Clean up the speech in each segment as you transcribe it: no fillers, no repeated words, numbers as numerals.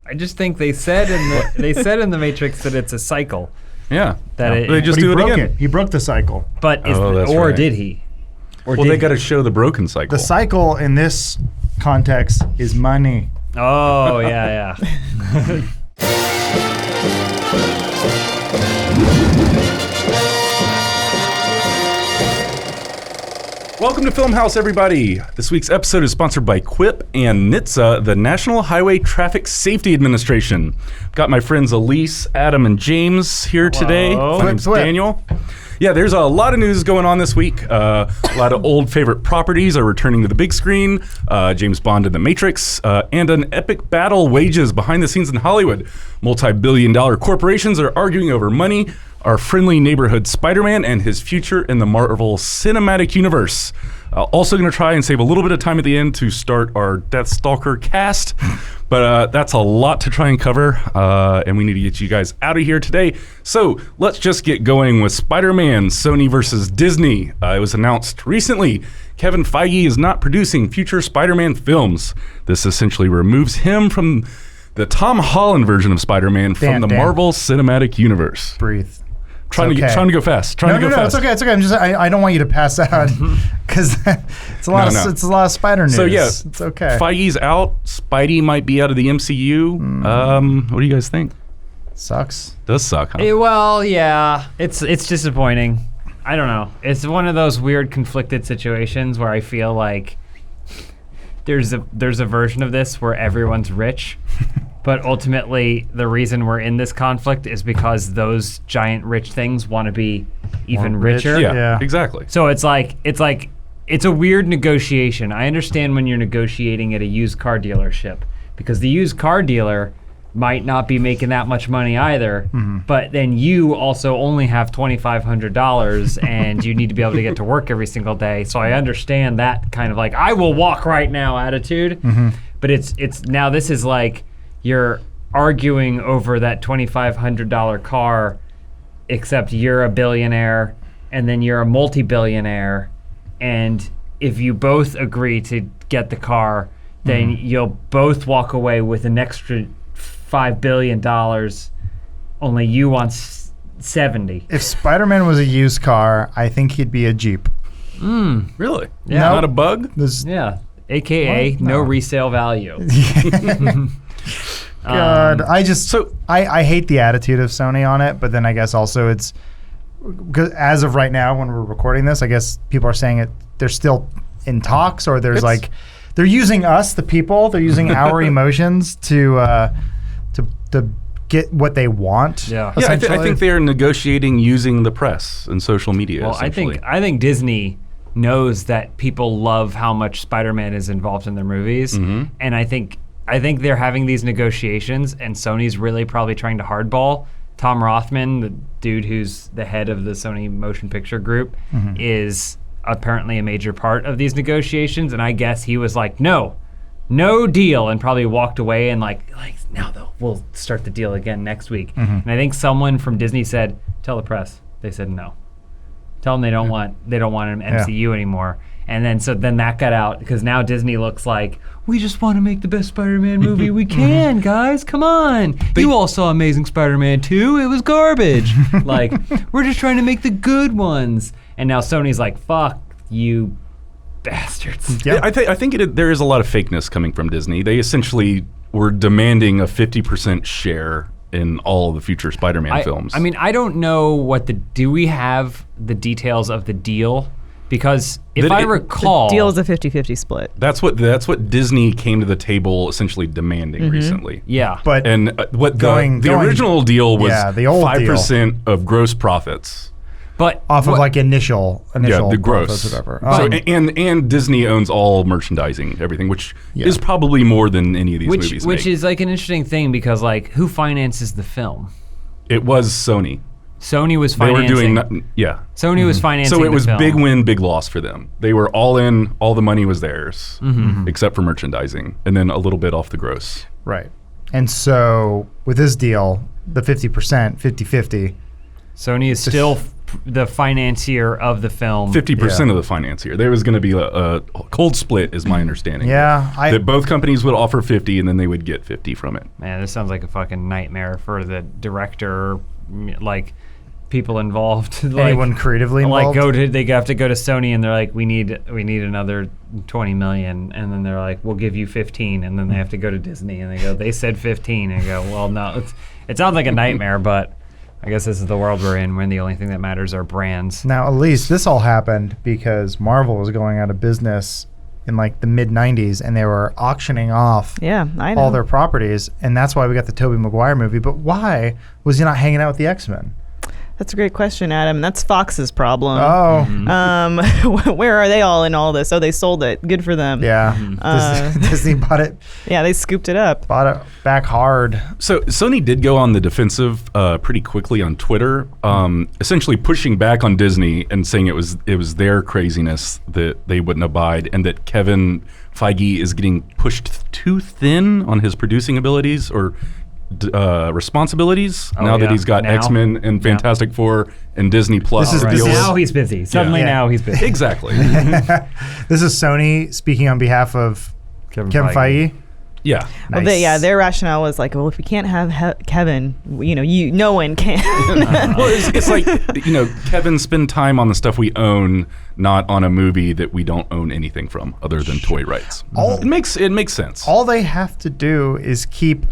I just think they said in the Matrix that it's a cycle. Yeah. They just do it again. He broke the cycle. But did he? They got to show the broken cycle. The cycle in this context is money. Oh, yeah. Welcome to Filmhouse, everybody. This week's episode is sponsored by Quip and NHTSA, the National Highway Traffic Safety Administration. Got my friends Elise, Adam, and James here today. My name's Daniel. Yeah, there's a lot of news going on this week. A lot of old favorite properties are returning to the big screen. James Bond and The Matrix, and an epic battle wages behind the scenes in Hollywood. Multi-billion-dollar corporations are arguing over money. Our friendly neighborhood Spider-Man and his future in the Marvel Cinematic Universe. Also going to try and save a little bit of time at the end to start our Deathstalker cast, but that's a lot to try and cover, and we need to get you guys out of here today. So let's just get going with Spider-Man, Sony versus Disney. It was announced recently Kevin Feige is not producing future Spider-Man films. This essentially removes him from the Tom Holland version of Spider-Man from the Marvel Cinematic Universe. Breathe. Trying to go fast. No, it's okay. It's okay. I don't want you to pass out because it's a lot. It's a lot of Spider news. So yeah, it's okay. Feige's out. Spidey might be out of the MCU. What do you guys think? Sucks. Does suck, huh? Well, yeah. It's disappointing. I don't know. It's one of those weird conflicted situations where I feel like there's a version of this where everyone's rich. But ultimately, the reason we're in this conflict is because those giant rich things want to be even richer. Yeah, exactly. So it's a weird negotiation. I understand when you're negotiating at a used car dealership because the used car dealer might not be making that much money either, but then you also only have $2,500 and you need to be able to get to work every single day. So I understand that kind of like, I will walk right now attitude. But it's now this is like, you're arguing over that $2,500 car, except you're a billionaire and then you're a multi-billionaire. And if you both agree to get the car, then you'll both walk away with an extra $5 billion. Only you want 70. If Spider-Man was a used car, I think he'd be a Jeep. Really? Yeah. Not a bug? Yeah. AKA no resale value. God, I hate the attitude of Sony on it, but then I guess also it's because as of right now when we're recording this, I guess people are saying they're still in talks, or they're using us, the people, they're using our emotions to get what they want. Yeah, I think they're negotiating using the press and social media. Well, I think Disney knows that people love how much Spider-Man is involved in their movies, and I think they're having these negotiations, and Sony's really probably trying to hardball. Tom Rothman, the dude who's the head of the Sony Motion Picture Group, is apparently a major part of these negotiations, and I guess he was like, no deal, and probably walked away and like now though, we'll start the deal again next week. And I think someone from Disney said, tell the press. They said no. Tell them they don't want an MCU anymore. And then that got out because now Disney looks like, we just want to make the best Spider-Man movie we can, guys. Come on. You all saw Amazing Spider-Man 2. It was garbage. Like, we're just trying to make the good ones. And now Sony's like, fuck you bastards. Yep. I think there is a lot of fakeness coming from Disney. They essentially were demanding a 50% share in all of the future Spider-Man films. I mean, I don't know do we have the details of the deal? Because if I recall, the deal is a 50-50 split. That's what Disney came to the table essentially demanding recently. Yeah, but what the original deal was the old 5% of gross profits. But off of like initial the gross, whatever. And Disney owns all merchandising, everything, which is probably more than any of these movies. Which is like an interesting thing because like who finances the film? It was Sony. Sony was financing. Sony was financing. So it was the film. big win, big loss for them. They were all in. All the money was theirs, except for merchandising, and then a little bit off the gross. Right. And so with this deal, the 50%, 50-50. Sony is still the financier of the film. 50% of the financier. There was going to be a cold split, is my understanding. Yeah, that both companies would offer 50, and then they would get 50 from it. Man, this sounds like a fucking nightmare for the director, like people involved. Anyone creatively involved? They have to go to Sony and they're like, we need another 20 million, and then they're like, we'll give you 15, and then they have to go to Disney and they go, they said 15, and go, well, no, it sounds like a nightmare, but I guess this is the world we're in, when the only thing that matters are brands. Now, at least this all happened because Marvel was going out of business in like the mid 90s, and they were auctioning off all their properties, and that's why we got the Tobey Maguire movie. But why was he not hanging out with the X-Men? That's a great question, Adam. That's Fox's problem. Oh. Where are they all in all this? Oh, they sold it. Good for them. Yeah. Disney bought it. Yeah, they scooped it up. Bought it back hard. So Sony did go on the defensive pretty quickly on Twitter, essentially pushing back on Disney and saying it was their craziness that they wouldn't abide, and that Kevin Feige is getting pushed too thin on his producing abilities or responsibilities now that he's got X-Men and Fantastic Four and Disney Plus. Now he's busy. Suddenly now he's busy. Exactly. This is Sony speaking on behalf of Kevin Feige. Yeah. Nice. Well, their rationale was like, well, if we can't have Kevin, no one can. Well, it's like, Kevin, spend time on the stuff we own, not on a movie that we don't own anything from other than toy rights. It makes sense. All they have to do is keep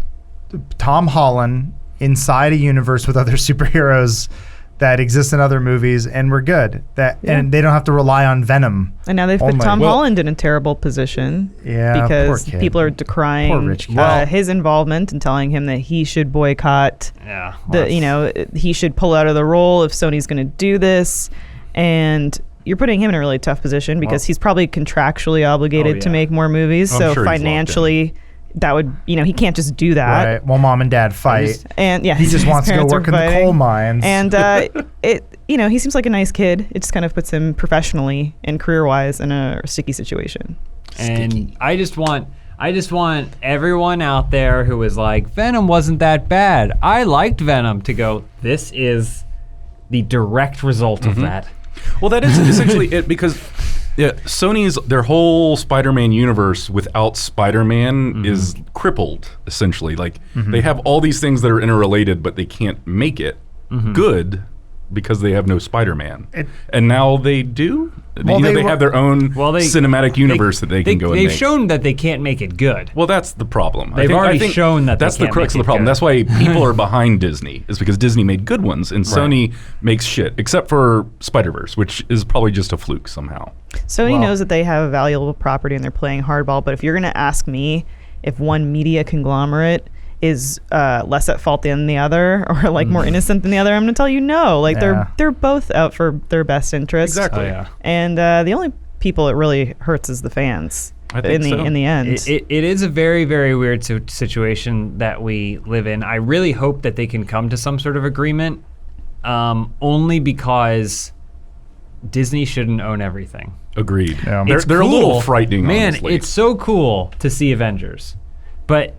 Tom Holland inside a universe with other superheroes that exist in other movies, and we're good. And they don't have to rely on Venom. And now they've put Tom Holland in a terrible position. Yeah, because people are decrying his involvement and telling him that he should boycott. He should pull out of the role if Sony's going to do this, and you're putting him in a really tough position because he's probably contractually obligated to make more movies. So financially, that would, he can't just do that. Right. Well, mom and dad fight. He just wants to go work in the coal mines. And he seems like a nice kid. It just kind of puts him professionally and career-wise in a sticky situation. And I just want everyone out there who was like, Venom wasn't that bad, I liked Venom, to go, this is the direct result of that. Well, that is essentially it, because Sony's, their whole Spider-Man universe without Spider-Man is crippled, essentially. Like, they have all these things that are interrelated, but they can't make it good because they have no Spider-Man. And now they do? They have their own cinematic universe that they can go and make. They've shown that they can't make it good. Well, that's the problem. They've already shown that that's they the crux of the problem. Good. That's why people are behind Disney, is because Disney made good ones, and Sony makes shit, except for Spider-Verse, which is probably just a fluke somehow. Sony knows that they have a valuable property and they're playing hardball, but if you're going to ask me if one media conglomerate is less at fault than the other, or like more innocent than the other, I'm going to tell you no. Like they're both out for their best interest. Exactly. And the only people it really hurts is the fans. I think in the end, it is a very, very weird situation that we live in. I really hope that they can come to some sort of agreement, only because Disney shouldn't own everything. Agreed. Yeah. They're a little frightening. Man, honestly. It's so cool to see Avengers, but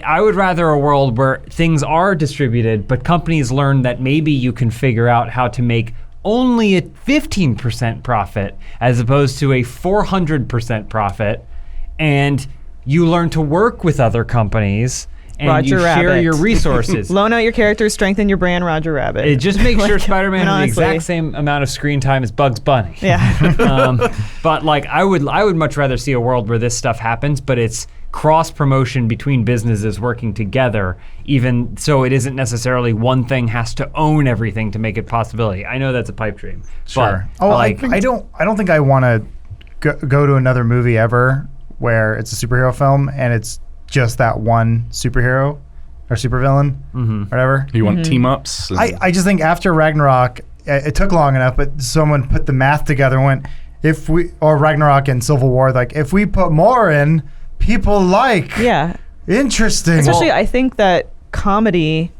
I would rather a world where things are distributed, but companies learn that maybe you can figure out how to make only a 15% profit as opposed to a 400% profit, and you learn to work with other companies and you share your resources. Loan out your characters, strengthen your brand, Roger Rabbit. It just makes sure Spider-Man has the exact same amount of screen time as Bugs Bunny. Yeah. But like I would much rather see a world where this stuff happens, but it's cross promotion between businesses working together, even so it isn't necessarily one thing has to own everything to make it possibility. I know that's a pipe dream. Sure. But I don't think I want to go to another movie ever where it's a superhero film and it's just that one superhero or supervillain, whatever. You want team ups? I just think after Ragnarok, it took long enough, but someone put the math together and went, or Ragnarok and Civil War, like if we put more in, people like. Yeah. Interesting. Especially, I think that comedy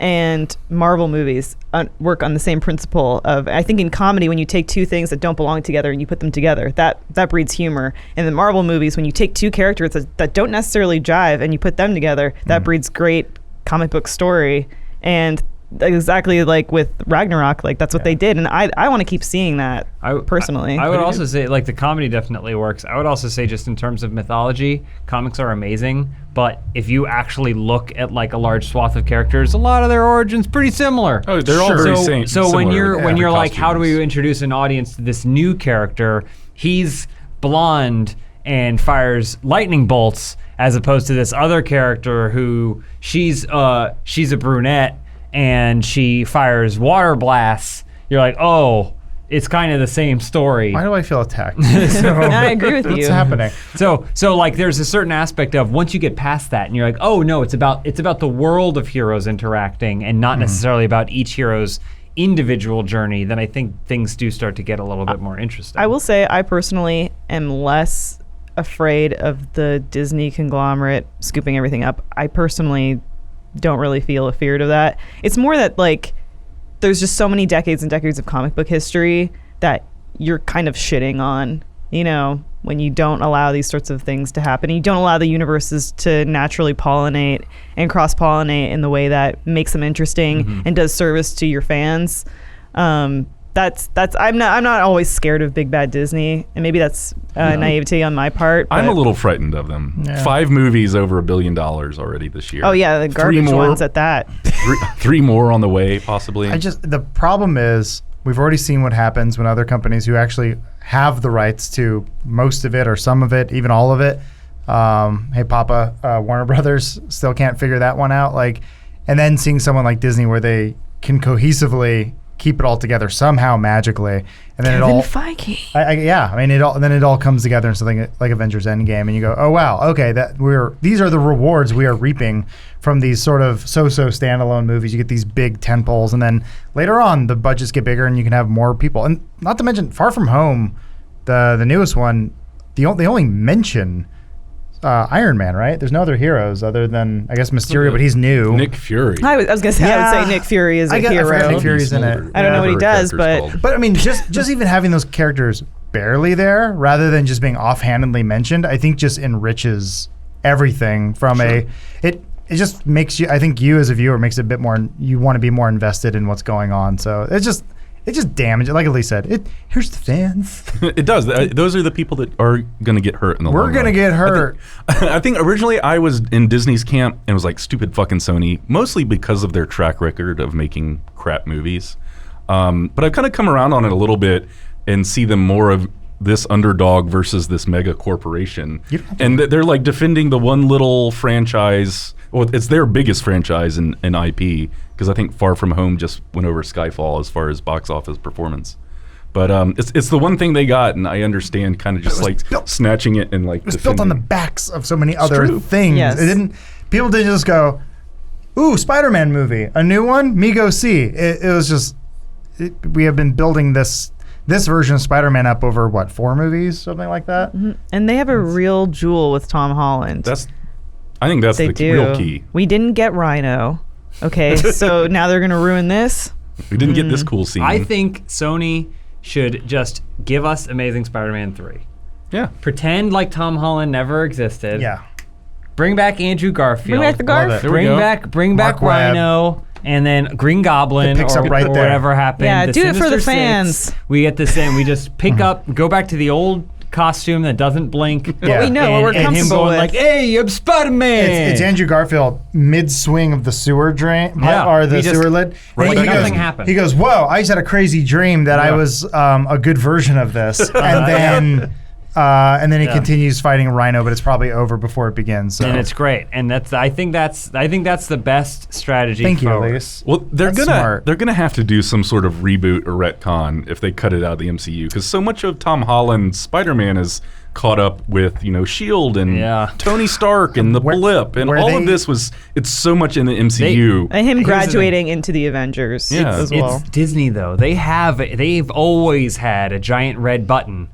and Marvel movies work on the same principle of, I think in comedy, when you take two things that don't belong together and you put them together, that breeds humor. In the Marvel movies, when you take two characters that don't necessarily jive and you put them together, that breeds great comic book story. And exactly like with Ragnarok, like that's what they did, and I want to keep seeing that personally. I would also say like the comedy definitely works. I would also say just in terms of mythology, comics are amazing, but if you actually look at like a large swath of characters, a lot of their origins pretty similar. Oh, they're all very similar. So when you're like, how do costumes. we introduce an audience to this new character? He's blonde and fires lightning bolts, as opposed to this other character who she's a brunette and she fires water blasts. You're like, oh, it's kind of the same story. Why do I feel attacked? I agree with you. What's happening? So like there's a certain aspect of once you get past that and you're like, oh no, it's about the world of heroes interacting and not necessarily about each hero's individual journey, then I think things do start to get a little bit more interesting. I will say I personally am less afraid of the Disney conglomerate scooping everything up. I personally don't really feel afeared of that. It's more that like there's just so many decades and decades of comic book history that you're kind of shitting on, you know, when you don't allow these sorts of things to happen. You don't allow the universes to naturally pollinate and cross-pollinate in the way that makes them interesting and does service to your fans. That's I'm not always scared of big bad Disney, and maybe that's naivety on my part. I'm a little frightened of them. Yeah. 5 movies over $1 billion already this year. Oh yeah, the garbage ones at that. Three more on the way, possibly. The problem is we've already seen what happens when other companies who actually have the rights to most of it or some of it, even all of it. Hey, Papa, Warner Brothers still can't figure that one out. Like, and then seeing someone like Disney where they can cohesively keep it all together somehow magically, and then Kevin it all Feige. then it all comes together in something like Avengers Endgame, and you go, oh wow, okay, these are the rewards we are reaping from these sort of so-so standalone movies. You get these big tentpoles, and then later on the budgets get bigger and you can have more people. And not to mention Far From Home, the newest one, they only mention Iron Man, right? There's no other heroes other than, I guess, Mysterio, but he's new. Nick Fury. I was gonna say I would say Nick Fury is a hero. I forgot Nick Fury's in it. I don't know what he does, but I mean, just even having those characters barely there, rather than just being offhandedly mentioned, I think just enriches everything from it just makes you, I think you as a viewer makes it a bit more, you want to be more invested in what's going on. So it just damages, like Elise said, here's the fans. It does. Those are the people that are going to get hurt in the long run. We're going to get hurt. I think originally I was in Disney's camp and was like, stupid fucking Sony, mostly because of their track record of making crap movies. But I've kind of come around on it a little bit and see them more of this underdog versus this mega corporation. And they're like defending the one little franchise. Well, it's their biggest franchise in IP, because I think Far From Home just went over Skyfall as far as box office performance. But it's the one thing they got, and I understand kind of just like snatching it and like it was built on the backs of so many other things. Yes. People didn't just go, ooh, Spider-Man movie, a new one, me go see. It was just, we have been building this version of Spider-Man up over, what, 4 movies, something like that? Mm-hmm. And they have a real jewel with Tom Holland. I think that's the real key. We didn't get Rhino. Okay, so now they're going to ruin this? We didn't get this cool scene. I think Sony should just give us Amazing Spider-Man 3. Yeah. Pretend like Tom Holland never existed. Yeah. Bring back Andrew Garfield. Bring back the Garfield. Bring back Rhino. And then Green Goblin or whatever happened. Yeah, do it for the Sinister fans. Six. We get this in. We just pick up, go back to the old costume that doesn't blink. What we know, what we're and him comfortable going with. like, hey, I'm Spider-Man. It's Andrew Garfield mid-swing of the sewer drain, or the sewer lid. Right, and nothing happened. He goes, whoa, I just had a crazy dream that I was a good version of this. And then he continues fighting Rhino, but it's probably over before it begins. So. And it's great. And I think that's the best strategy. Thank you, forward. Elise. Well, they're gonna have to do some sort of reboot or retcon if they cut it out of the MCU, because so much of Tom Holland's Spider-Man is caught up with S.H.I.E.L.D. and Tony Stark and the blip, and all of this it's so much in the MCU. And him graduating into the Avengers as well. It's Disney though. They've always had a giant red button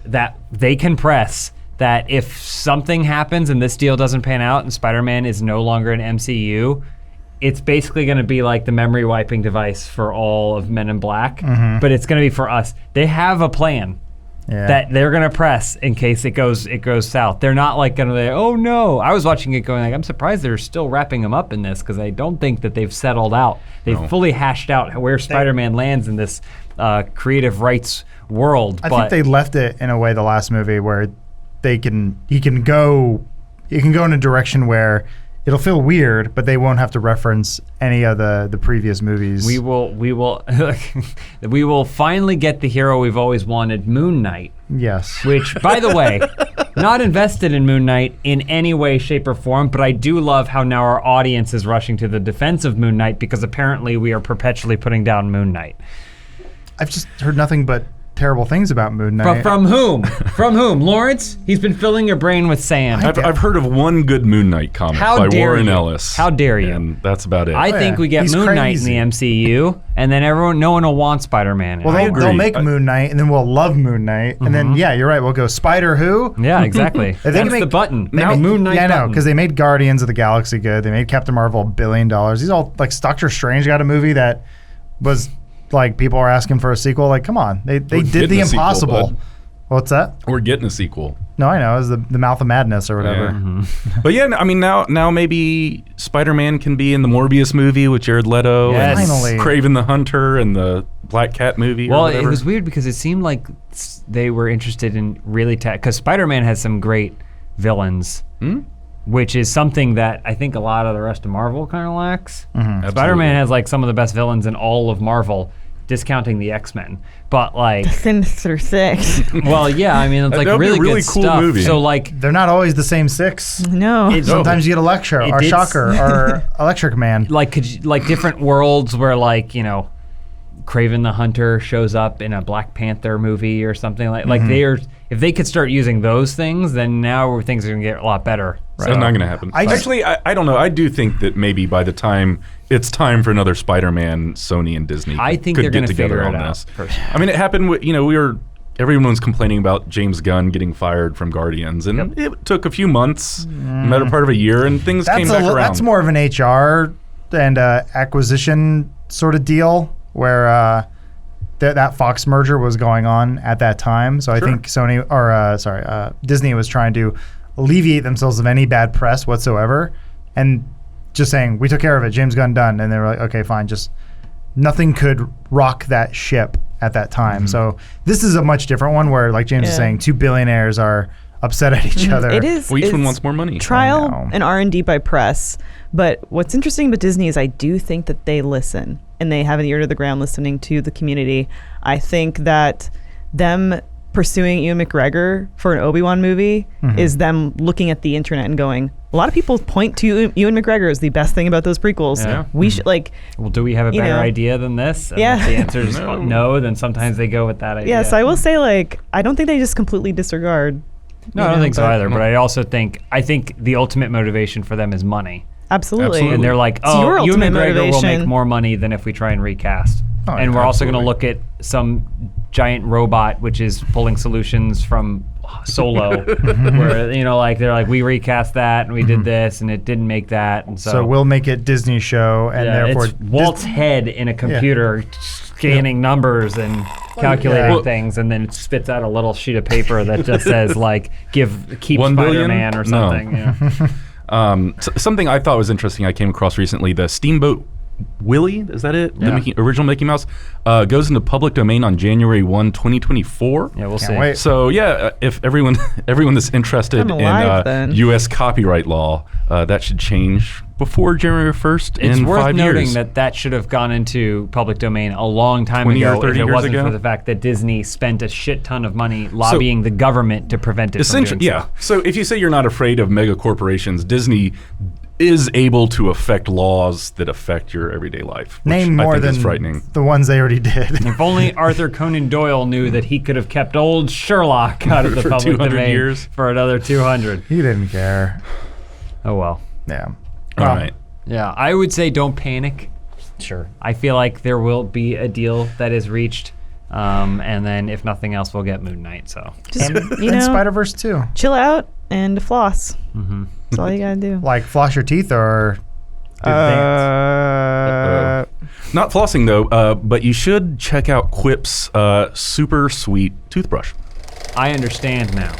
that they can press, that if something happens and this deal doesn't pan out and Spider-Man is no longer an MCU, it's basically going to be like the memory wiping device for all of Men in Black, but it's going to be for us. They have a plan. that they're gonna press in case it goes south. They're not like gonna say, oh no. I was watching it going like, I'm surprised they're still wrapping him up in this because I don't think that they've settled out. They've fully hashed out where Spider-Man lands in this creative rights world. I think they left it in a way the last movie where he can go in a direction where it'll feel weird, but they won't have to reference any of the previous movies. We will we will finally get the hero we've always wanted, Moon Knight. Yes. Which, by the way, not invested in Moon Knight in any way, shape, or form, but I do love how now our audience is rushing to the defense of Moon Knight because apparently we are perpetually putting down Moon Knight. I've just heard nothing but terrible things about Moon Knight. From whom? From whom? Lawrence? He's been filling your brain with sand. I've heard of one good Moon Knight comic by Warren Ellis. How dare you? And that's about it. I think we get Moon Knight in the MCU, and then no one will want Spider-Man. Well, they'll make Moon Knight, and then we'll love Moon Knight, and then you're right, we'll go Spider who? Yeah, exactly. That's the button. Now Moon Knight. Yeah, I know, because they made Guardians of the Galaxy good. They made Captain Marvel $1 billion. These all like Doctor Strange got a movie that was. Like people are asking for a sequel. Like, come on, they did the impossible. Sequel, what's that? We're getting a sequel. No, I know. It was the Mouth of Madness or whatever. Yeah. But yeah, I mean, now maybe Spider-Man can be in the Morbius movie with Jared Leto. Yes. And Finally. Kraven the Hunter and the Black Cat movie. Well, or whatever. it was weird because it seemed like they were interested in really because Spider-Man has some great villains. Which is something that I think a lot of the rest of Marvel kind of lacks. Spider-Man has like some of the best villains in all of Marvel, discounting the X-Men. But like, Sinister Six. well, yeah, I mean it's like really good cool stuff. movie. So like, They're not always the same six. No. Sometimes you get Electro or Shocker or Electric Man. like different worlds where like Kraven the Hunter shows up in a Black Panther movie or something like if they could start using those things, then now things are gonna get a lot better. Right. That's not going to happen. Actually, I don't know. I do think that maybe by the time it's time for another Spider-Man, Sony and Disney think could they're get gonna together figure on it this. out. I mean, it happened with, everyone was complaining about James Gunn getting fired from Guardians, and it took a few months, better part of a year, and things came back around. That's more of an HR and acquisition sort of deal where that Fox merger was going on at that time. So I think Disney was trying to alleviate themselves of any bad press whatsoever, and just saying, we took care of it, James Gunn done. And they were like, okay, fine, just nothing could rock that ship at that time. So this is a much different one where, like James is saying, two billionaires are upset at each other. It is. Well, each one wants more money. Trial and R&D by press. But what's interesting about Disney is I do think that they listen, and they have an ear to the ground listening to the community. I think that them pursuing Ewan McGregor for an Obi-Wan movie is them looking at the internet and going, a lot of people point to Ewan McGregor as the best thing about those prequels. Yeah. We should well, do we have a better idea than this? And if the answer is no, then sometimes they go with that idea. Yes, I will say I don't think they just completely disregard. No, I don't think so either. But I also think the ultimate motivation for them is money. Absolutely. And they're like, your Ewan ultimate McGregor will motivation. make more money than if we try and recast. Oh, and yeah, we're also going to absolutely. look at some giant robot, which is pulling solutions from Solo, where they're like, we recast that and we did this and it didn't make that, and so we'll make it Disney show, and therefore it's Walt's head in a computer scanning numbers and calculating things, and then it spits out a little sheet of paper that just says like keep 1 billion? Spider-Man or something. No. Something I thought was interesting I came across recently, the Steamboat Willie, is that it? Yeah. The original Mickey Mouse goes into public domain on January 1, 2024. Yeah, we'll see. wait. So if everyone that's interested I'm alive, then. in U.S. copyright law, that should change before January 1st It's in worth 5 noting years. that should have gone into public domain a long time 20 or ago 30 if it years wasn't ago? for the fact that Disney spent a shit ton of money lobbying the government to prevent it from doing so. So if you say you're not afraid of mega corporations, Disney is able to affect laws that affect your everyday life. Which name I more think than is frightening. the ones they already did. If only Arthur Conan Doyle knew that he could have kept old Sherlock out of the For public 200 domain years. for another 200. He didn't care. Oh well. Yeah. All right. Yeah, I would say don't panic. Sure. I feel like there will be a deal that is reached, and then if nothing else, we'll get Moon Knight. So Just, And Spider-Verse 2. chill out and floss. That's all you gotta do. Like floss your teeth or Not flossing though, but you should check out Quip's super sweet toothbrush. I understand now.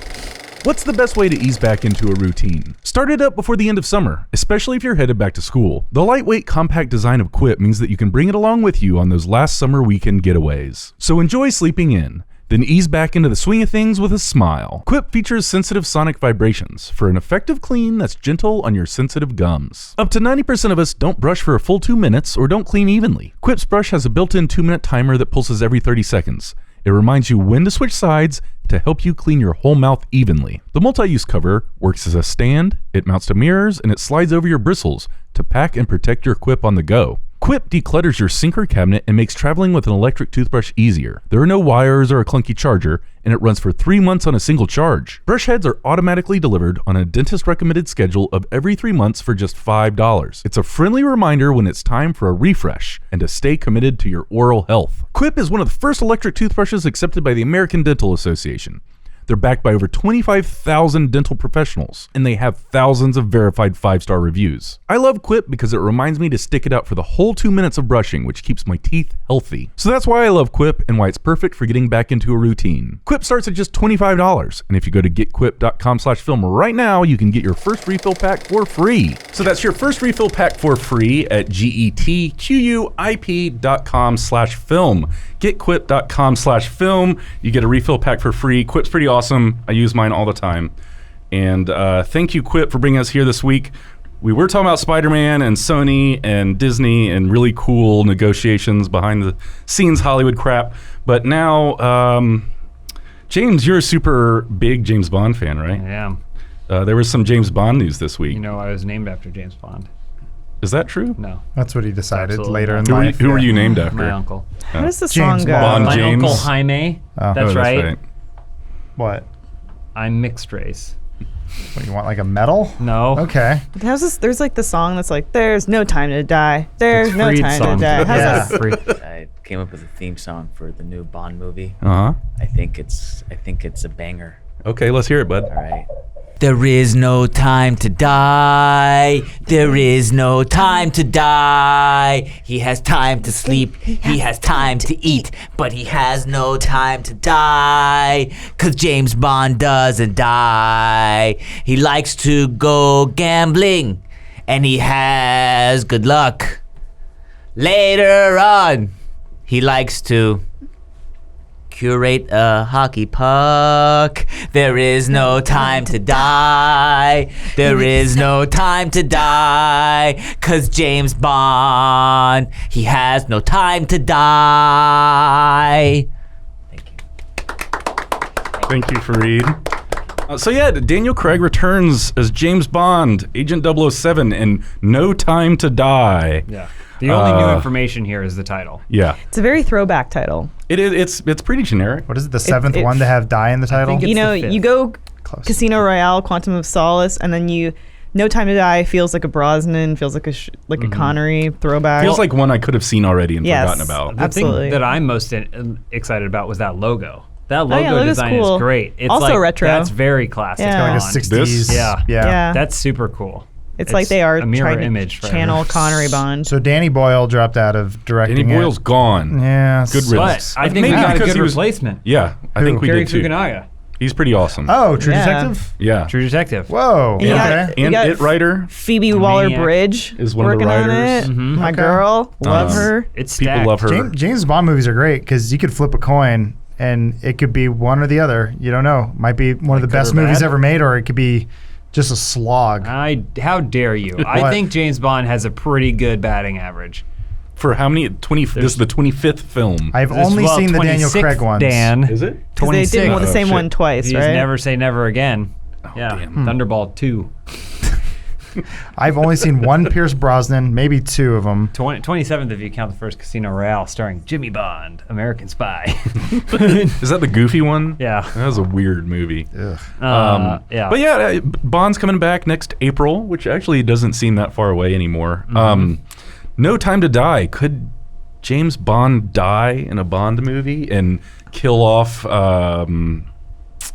What's the best way to ease back into a routine? Start it up before the end of summer, especially if you're headed back to school. The lightweight, compact design of Quip means that you can bring it along with you on those last summer weekend getaways. So enjoy sleeping in, then ease back into the swing of things with a smile. Quip features sensitive sonic vibrations for an effective clean that's gentle on your sensitive gums. Up to 90% of us don't brush for a full 2 minutes or don't clean evenly. Quip's brush has a built-in 2-minute timer that pulses every 30 seconds. It reminds you when to switch sides to help you clean your whole mouth evenly. The multi-use cover works as a stand, it mounts to mirrors, and it slides over your bristles to pack and protect your Quip on the go. Quip declutters your sinker cabinet and makes traveling with an electric toothbrush easier. There are no wires or a clunky charger, and it runs for 3 months on a single charge. Brush heads are automatically delivered on a dentist-recommended schedule of every 3 months for just $5. It's a friendly reminder when it's time for a refresh and to stay committed to your oral health. Quip is one of the first electric toothbrushes accepted by the American Dental Association. They're backed by over 25,000 dental professionals, and they have thousands of verified 5-star reviews. I love Quip because it reminds me to stick it out for the whole 2 minutes of brushing, which keeps my teeth healthy. So that's why I love Quip and why it's perfect for getting back into a routine. Quip starts at just $25, and if you go to getquip.com/film right now, you can get your first refill pack for free. So that's your first refill pack for free at getquip.com/film. Getquip.com/film. You get a refill pack for free. Quip's pretty awesome. I use mine all the time. And thank you, Quip, for bringing us here this week. We were talking about Spider-Man and Sony and Disney and really cool negotiations behind the scenes Hollywood crap. But now, James, you're a super big James Bond fan, right? I am. There was some James Bond news this week. You know, I was named after James Bond. Is that true? No. That's what he decided Absolutely later in Who life. were you named after? My uncle. How does the James song go? Bond. My James. uncle Jaime. Oh. That's, Oh, right. What? I'm mixed race. What, you want like a medal? No. Okay. How's this? There's like the song that's like, "There's no time to die. There's It's no Freed's time song. to die." How's Yeah. that? Free. I came up with a theme song for the new Bond movie. Uh-huh. I think it's a banger. Okay, let's hear it, bud. All right. There is no time to die. There is no time to die. He has time to sleep. He has time to eat. But he has no time to die. 'Cause James Bond doesn't die. He likes to go gambling. And he has good luck. Later on, he likes to curate a hockey puck. There is no time to die. There is no time to die. 'Cause James Bond, he has no time to die. Thank you. Thank you, Fareed. So yeah, Daniel Craig returns as James Bond, Agent 007 in No Time to Die. Yeah. The only new information here is the title. Yeah. It's a very throwback title. It's pretty generic. What is it, the seventh it- one to have die in the title? think You It's know, the fifth. you go Close. Casino Royale, Quantum of Solace, and then No Time to Die feels like a Brosnan, feels like a Connery throwback. Feels like one I could have seen already and Yes. forgotten about. The Absolutely. thing that I'm most excited about was that logo. That logo logo's design cool. is great. It's Also like, retro. That's very classic. Yeah. Like a Bond. 60s. Yeah. Yeah. That's super cool. It's like they are a mirror trying to image for channel everyone. Connery Bond. So Danny Boyle dropped out of directing Danny Boyle's it. gone. Yeah. Good But riddance. I think we Maybe got a because good he was- replacement. Yeah, I think we Cary did too. Fukunaga, He's pretty awesome. Oh, True Yeah. Detective? Yeah. True Detective. Whoa. And you got- Okay. you And got It writer. Phoebe Maniac Waller-Bridge is one of the working on writers. it. Mhm. My Okay. girl, love her. It's People stacked. love her. James Bond movies are great because you could flip a coin and it could be one or the other. You don't know. Might be one of the Good best or movies bad? ever made, or it could be just a slog. How dare you? I What? think James Bond has a pretty good batting average. For how many? 20. This is the 25th film. I've This- only well, seen the Daniel 26th, Craig ones. Dan. Is it? Because they did 26. the same shit. one twice, He's right? Never Say Never Again. Yeah. damn. Thunderball 2. I've only seen one Pierce Brosnan, maybe two of them. 27th if you count the first Casino Royale starring Jimmy Bond, American Spy. Is that the goofy one? Yeah. That was a weird movie. Ugh. Yeah. But yeah, Bond's coming back next April, which actually doesn't seem that far away anymore. No Time to Die. Could James Bond die in a Bond movie and kill off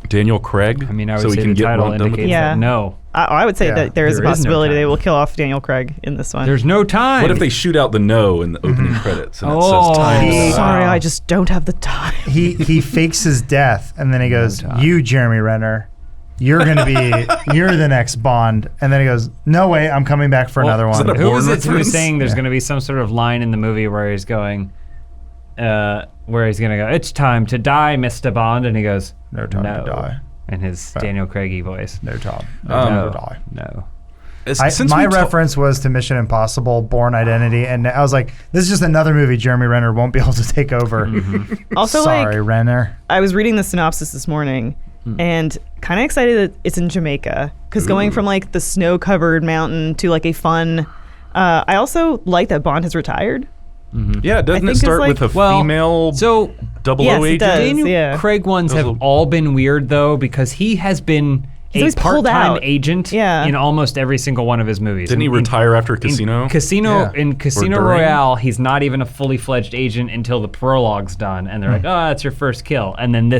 Daniel Craig? I mean, I would so say he can the get title one done with indicates it? Yeah. that no. I would say that there is a There is no possibility time. they will kill off Daniel Craig in this one. There's no time. What if they shoot out the no in the opening credits and it Oh. says time to die? Sorry, I just don't have the time. He fakes his death, and then he goes, "You, Jeremy Renner, you're gonna be you're the next Bond." And then he goes, "No way, I'm coming back for another is one." that a Who Bourne is it who's reference? saying there's going to be some sort of line in the movie where he's going, where he's going to go, "It's time to die, Mr. Bond," and he goes, No time to die. in his Daniel Craigy voice. No time. Um, to die. No. Since My we ta- reference was to Mission Impossible: Born Identity, and I was like, "This is just another movie Jeremy Renner won't be able to take over." Also, Sorry, Renner. I was reading the synopsis this morning and kind of excited that it's in Jamaica because going from like the snow-covered mountain to like a fun. I also like that Bond has retired. Yeah, doesn't think it it's start like- with a female So 00 Yes, it agent? does. Daniel yeah. Craig ones Those have will- all been weird though because he has been a always pulled part-time out. agent Yeah. in almost every single one of his movies. Didn't he retire after Casino? In Casino during? Royale, he's not even a fully fledged agent until the prologue's done, and they're like, "Oh, that's your first kill." And then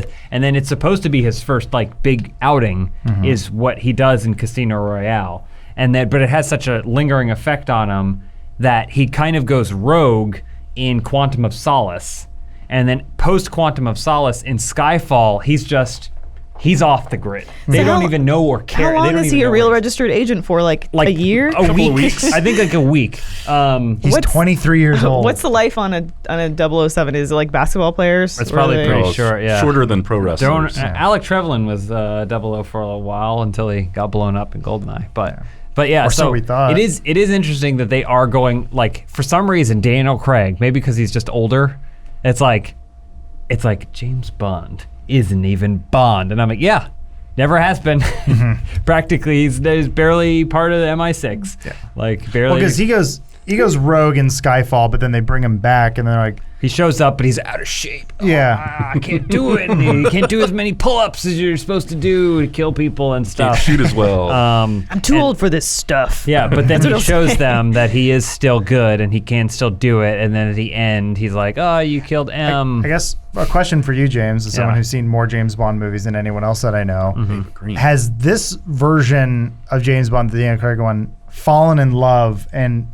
it's supposed to be his first like big outing is what he does in Casino Royale, but it has such a lingering effect on him that he kind of goes rogue in Quantum of Solace, and then post Quantum of Solace in Skyfall, he's off the grid. They So don't how- even know or care. How long they don't is even he a know real where- registered agent for? Like a year? A week. I think like a week. He's What's- 23 years old. What's the life on a 007? Is it like basketball players? That's Or probably are they- pretty Well, short, yeah. Shorter than pro wrestlers. Alec Trevelyan was 00 for a while until he got blown up in Goldeneye. But yeah, Or so we thought. it is interesting that they are going like for some reason Daniel Craig, maybe because he's just older. It's like James Bond isn't even Bond, and I'm like, yeah. Never has been. Practically, he's barely part of the MI6. Yeah. Like barely. Because he goes rogue in Skyfall, but then they bring him back, and they're like, he shows up, but he's out of shape. "Yeah, I can't do it. And you can't do as many pull-ups as you're supposed to do to kill people and Can't stuff. shoot as well. I'm too old for this stuff. Yeah, but then That's what he I'm shows saying. them that he is still good and he can still do it. And then at the end, he's like, "Oh, you killed M." I guess a question for you, James, as someone Yeah. who's seen more James Bond movies than anyone else that I know. Green. Has this version of James Bond, the Daniel Craig one, fallen in love and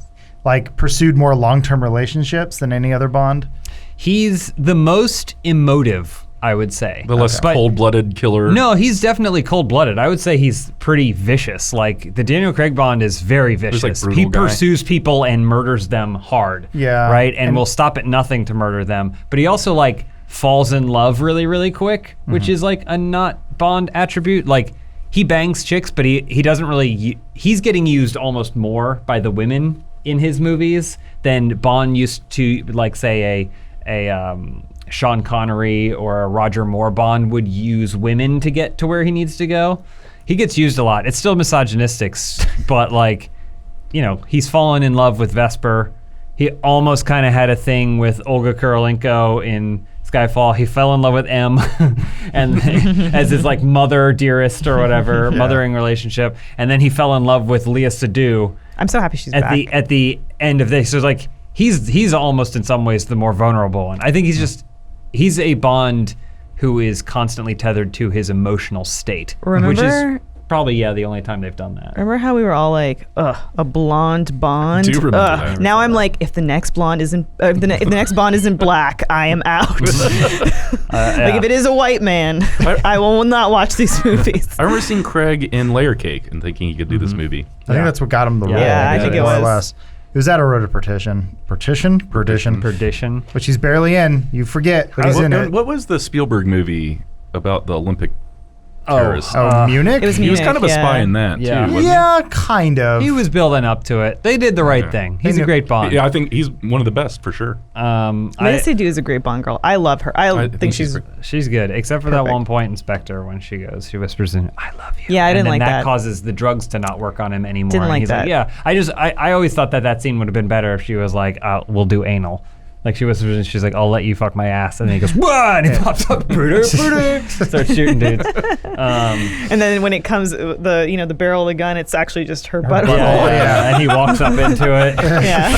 like pursued more long-term relationships than any other Bond? He's the most emotive, I would say. The less But- cold-blooded killer. No, he's definitely cold-blooded. I would say he's pretty vicious. Like the Daniel Craig Bond is very vicious. like, brutal He guy. pursues people and murders them hard. Yeah. Right, and And- will stop at nothing to murder them. But he also like falls in love really, really quick, which is like a not Bond attribute. Like he bangs chicks, but he doesn't really. He's getting used almost more by the women in his movies than Bond used to. Like say a Sean Connery or a Roger Moore Bond would use women to get to where he needs to go. He gets used a lot. It's still misogynistic, but like, you know, he's fallen in love with Vesper. He almost kind of had a thing with Olga Kurylenko in Skyfall. He fell in love with M and as his like mother dearest or whatever, mothering relationship. And then he fell in love with Léa Seydoux I'm so happy she's at back. the end of this. So it's like he's almost in some ways the more vulnerable one. I think he's a Bond who is constantly tethered to his emotional state, which is Remember- probably the only time they've done that. Remember how we were all like, "Ugh, a blonde Bond." I do remember Ugh. that. Now I'm like, if the next blonde isn't, if the next Bond isn't black, I am out. Like if it is a white man, I will not watch these movies. I remember seeing Craig in Layer Cake and thinking he could do this movie. I think that's what got him the role. Yeah, I think it more or was. less. It was that or Road to Perdition. Perdition. Which he's barely in. You forget, but he's in it. What was the Spielberg movie about the Olympic terrorists? Oh, Munich? It was He was kind of a Munich, spy yeah. in that Yeah. too, wasn't Yeah, kind of. He was building up to it. They did the right thing. He's They a knew- great Bond. he? Yeah, I think he's one of the best for sure. Léa Seydoux is a great Bond girl. I love her. I think she's. She's good, except for that Perfect. one point in Spectre when she whispers in, "I love you." Yeah, I and didn't then like that. that. Causes the drugs to not work on him anymore. Didn't and like he's that. yeah, I always thought that scene would have been better if she was like, "We'll do anal." Like she whispers and she's like, "I'll let you fuck my ass," and then he goes, "Whoa!" and he pops up, starts shooting dudes. And then when it comes, the barrel of the gun, it's actually just her butt. Yeah, and he walks up into it. Yeah.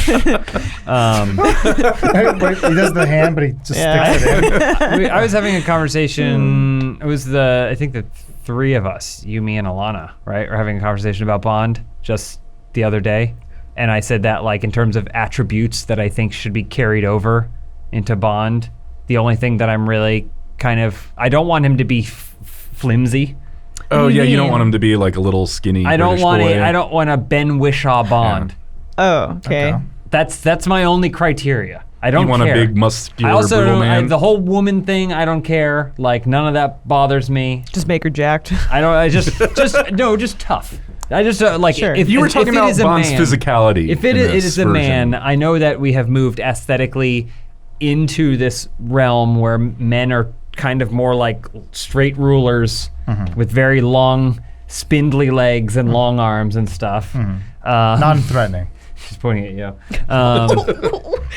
But he does the hand, but he just Yeah. sticks it in. I was having a conversation. It was I think the three of us, you, me, and Alana, right, are having a conversation about Bond just the other day. And I said that, like, in terms of attributes that I think should be carried over into Bond, the only thing that I'm really I don't want him to be flimsy. Oh yeah, you don't want him to be like a little skinny. I don't want a Ben Whishaw Bond. Yeah. Oh, okay. That's my only criteria. I don't care. You want a big muscular I also brutal man? the whole woman thing, I don't care. Like, none of that bothers me. Just make her jacked. Just tough. I just Sure. If you were talking about Bond's physicality. If it is a man, I know that we have moved aesthetically into this realm where men are kind of more like straight rulers with very long, spindly legs and long arms and stuff. Non-threatening. She's pointing at you.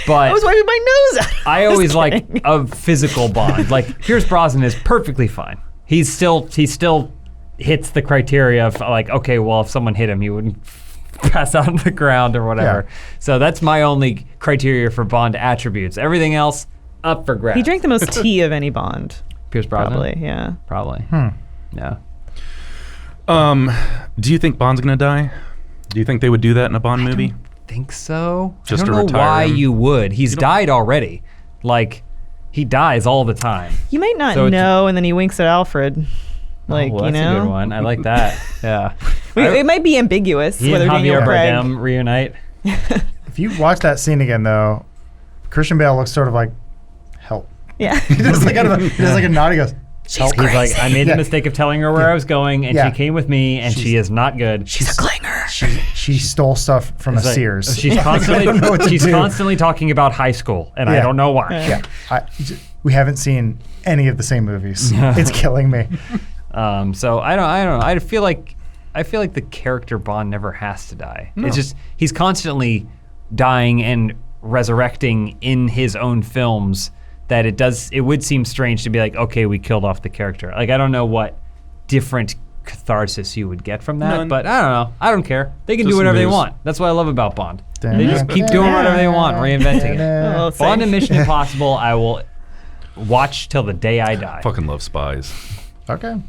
But I was wiping my nose out. I always like a physical Bond. Like, Pierce Brosnan is perfectly fine. He still hits the criteria of like, okay, well, if someone hit him, he wouldn't pass out on the ground or whatever. Yeah. So that's my only criteria for Bond attributes. Everything else, up for grabs. He drank the most tea of any Bond. Pierce Brosnan? Probably, yeah. Probably. Yeah. Do you think Bond's gonna die? Do you think they would do that in a Bond movie? I don't think so. Just I don't to know retire why him? you would. He's died already. Like, he dies all the time. You might not So know, and then he winks at Alfred. Like, that's you know? a good one. I like that. Yeah. It might be ambiguous He whether and Daniel Javier Craig. Bardem reunite. If you watch that scene again, though, Christian Bale looks sort of like, help. Yeah. He does like a nod. He goes, help. He's like, I made the mistake of telling her where I was going, and she came with me, and she is not good. She's a clinger. She stole stuff from a It's like, Sears. She's constantly talking about high school, and I don't know why. Yeah. We haven't seen any of the same movies. It's killing me. So I don't know. I feel like the character Bond never has to die. No. It's just he's constantly dying and resurrecting in his own films. That it would seem strange to be like, okay, we killed off the character. Like, I don't know what different catharsis you would get from that, None. but I don't know. I don't they can Just do whatever they news. want. That's what I love about Bond. They just keep doing whatever they want, reinventing it. Oh, Bond and Mission Impossible, I will watch till the day I die. Fucking love spies. Okay.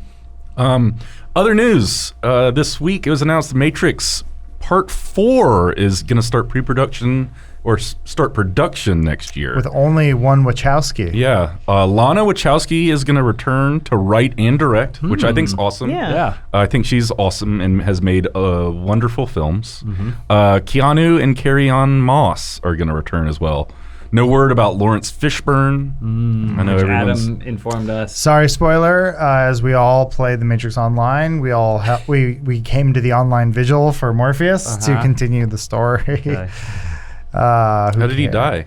Other news. This week it was announced The Matrix Part 4 is going to start pre-production or start production next year. With only one Wachowski. Yeah. Lana Wachowski is going to return to write and direct, which I think is awesome. Yeah. I think she's awesome and has made wonderful films. Keanu and Carrie-Anne Moss are going to return as well. No word about Lawrence Fishburne. I know everyone's... Adam informed us. Sorry, spoiler. As we all played The Matrix Online, we all we came to the online vigil for Morpheus to continue the story. Okay. How did he die?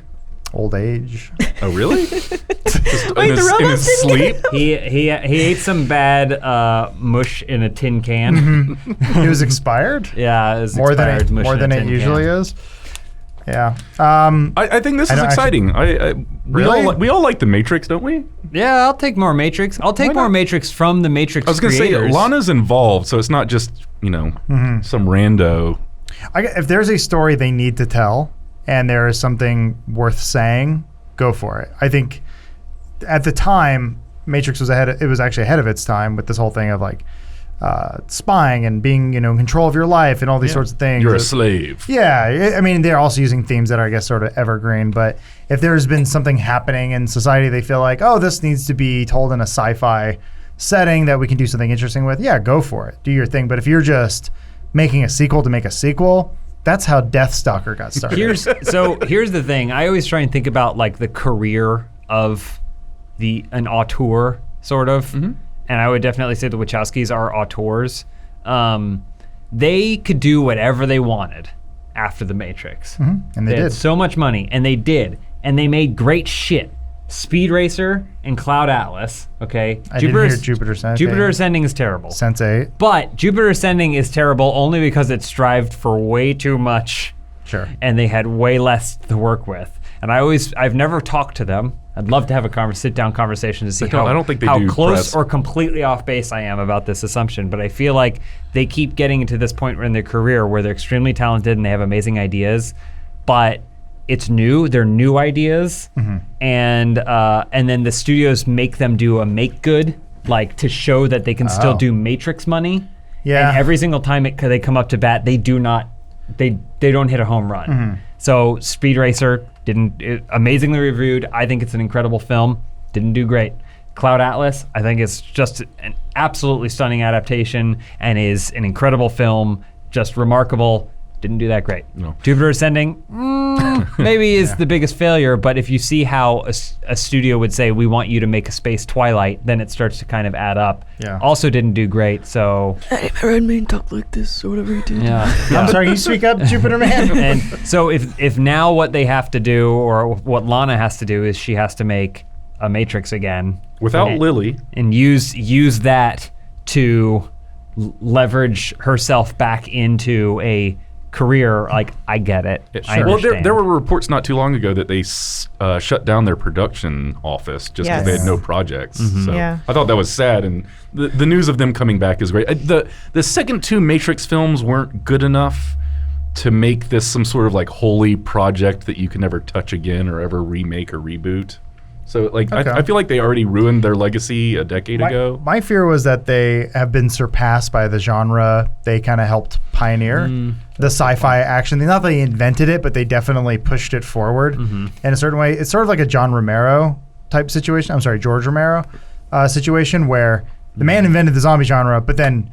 Old age. Oh, really? Wait, in the his robots didn't sleep? He ate some bad mush in a tin can. It was expired. Yeah, it was More than expired mush more in than a it tin usually can. is. Yeah. I think this I is don't exciting. Really? We all like The Matrix, don't we? Yeah, I'll take more Matrix. I'll take Why more not? Matrix from the Matrix I was going to say, creators. Lana's involved, so it's not just, some rando. If there's a story they need to tell and there is something worth saying, go for it. I think at the time, Matrix was actually ahead of its time with this whole thing of like spying and being, in control of your life and all these sorts of things. You're a slave. Yeah, I mean, they're also using themes that are, I guess, sort of evergreen. But if there's been something happening in society, they feel like, oh, this needs to be told in a sci-fi setting that we can do something interesting with. Yeah, go for it. Do your thing. But if you're just making a sequel to make a sequel, that's how Deathstalker got started. Here's the thing. I always try and think about like the career of an auteur, sort of. And I would definitely say the Wachowskis are auteurs. They could do whatever they wanted after The Matrix. And they had did. so much money, and they did. And they made great shit. Speed Racer and Cloud Atlas, okay? I didn't hear Jupiter Ascending. Jupiter Ascending is terrible. Sense8. But Jupiter Ascending is terrible only because it strived for way too much. Sure. And they had way less to work with. And I've never talked to them. I'd love to have a sit-down conversation to see I don't think they do close press. or completely off base I am about this assumption. But I feel like they keep getting to this point in their career where they're extremely talented and they have amazing ideas, but it's new. They're new ideas, and then the studios make them do a make good like to show that they can still do Matrix money. Yeah. And every single time they come up to bat, they don't hit a home run. So Speed Racer amazingly reviewed. I think it's an incredible film. Didn't do great. Cloud Atlas, I think it's just an absolutely stunning adaptation and is an incredible film, just remarkable. Didn't do that great. No. Jupiter Ascending, maybe is the biggest failure, but if you see how a studio would say, we want you to make a space Twilight, then it starts to kind of add up. Yeah. Also didn't do great, so... Red Man talk like this or whatever you do. Yeah. I'm sorry, you speak up, Jupiter Man. And so if now what they have to do, or what Lana has to do, is she has to make a Matrix again. Without Lily. And use that to leverage herself back into a career, like, I get it. I understand. Well, there were reports not too long ago that they shut down their production office just because they had no projects. So I thought that was sad, and the news of them coming back is great. The second two Matrix films weren't good enough to make this some sort of like holy project that you can never touch again or ever remake or reboot. So like I feel like they already ruined their legacy a decade ago. My fear was that they have been surpassed by the genre they kind of helped pioneer. The sci-fi action. Not that they invented it, but they definitely pushed it forward in a certain way. It's sort of like a John Romero type situation. I'm sorry, George Romero situation where the man invented the zombie genre, but then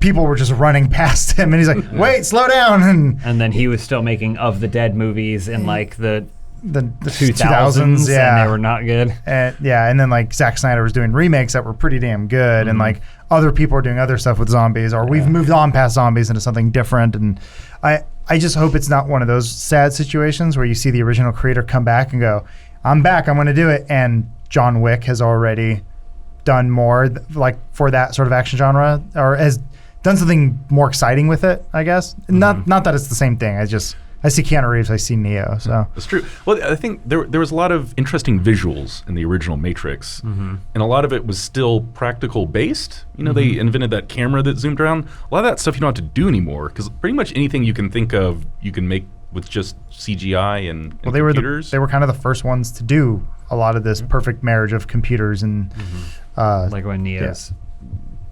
people were just running past him, and he's like, "Wait, slow down!" And then he was still making Of the Dead movies in like the 2000s, and they were not good. And then like Zack Snyder was doing remakes that were pretty damn good, and like other people are doing other stuff with zombies, or we've moved on past zombies into something different. And I just hope it's not one of those sad situations where you see the original creator come back and go, "I'm back, I'm going to do it," and John Wick has already done more like for that sort of action genre, or has done something more exciting with it, I guess. Not that it's the same thing. I see Keanu Reeves, I see Neo, so. That's true. Well, I think there was a lot of interesting visuals in the original Matrix, and a lot of it was still practical based. You know, they invented that camera that zoomed around. A lot of that stuff you don't have to do anymore, because pretty much anything you can think of, you can make with just CGI and computers. They were kind of the first ones to do a lot of this perfect marriage of computers and... like when Neo's